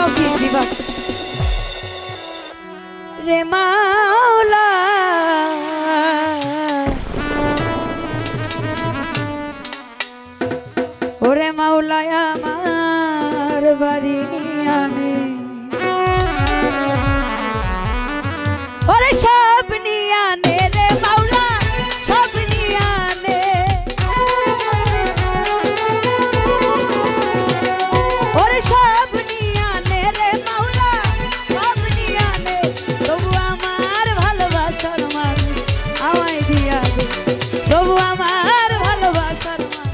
কি জীবন রে মাওলা ওরে মাওলা আমার বাড়ি আনে ওরে সব নিয়ে আনে রে মাওলা সব নিয়ে আনে ওরে সব নিয়ে আনে রে মাওলা সব নিয়ে আনে তবু আমার ভালোবাসার মান আমায় দিয়া দে তবু আমার ভালোবাসার মান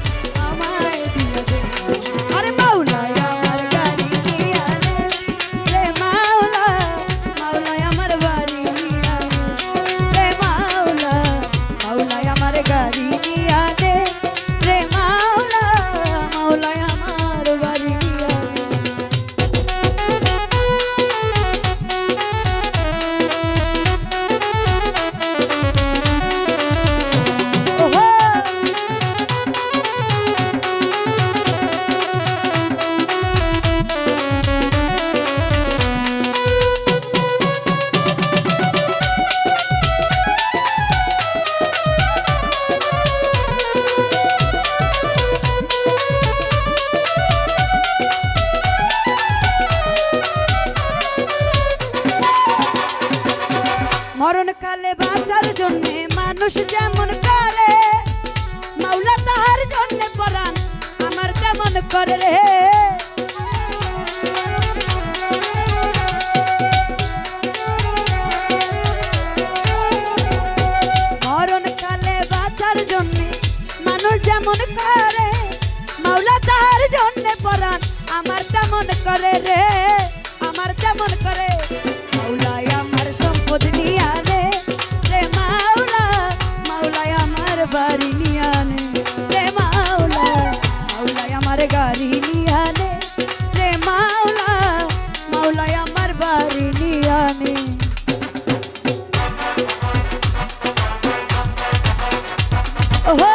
আমায় দিয়া দে আরে মাওলা আমার গাড়ি নিয়ে আনে রে মাওলা মাওলা আমার বাড়ি নিয়ে আনে রে মাওলা মাওলা আমার গাড়ি নিয়ে আনে রে মাওলা মাওলা আমার বাড়ি নিয়ে আনে ওহো মরণ কালে বাঁচার জন্য মানুষ যেমন করে মাওলা তাহার জন্য পরাণ আমার তেমন করে রে মরণ কালে বাঁচার জন্য মানুষ যেমন করে মাওলা তাহার জন্য পরাণ আমার তেমন করে রে আমার তেমন করে মাওলা আমার সম্পদ নিয়ে আনে রে মাওলা মাওলা আমার বাড়ি নিয়ে আনে রে মাওলা মাওলা আমার গাড়ি নিয়ে আনে রে মাওলা মাওলা আমার বাড়ি নিয়ে আনে ওহো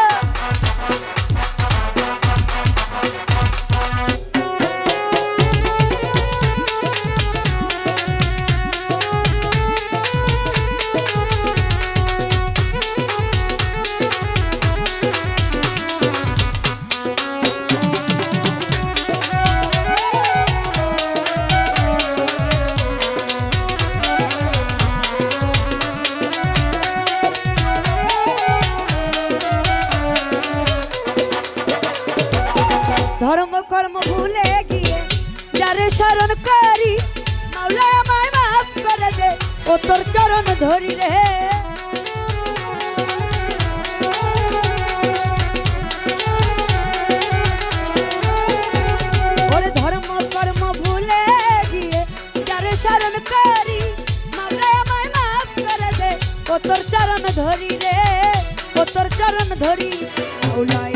ধর্ম কর্ম ভুলে গিয়ে যারে শরণ করি মাওলা আমায় মাফ করে দে ও তোর চরণ ধরি রে ওরে ধর্ম কর্ম ভুলে গিয়ে যারে শরণ করি মাওলা আমায় মাফ করে দে ও তোর চরণ ধরি রে ও তোর চরণ ধরি মাওলা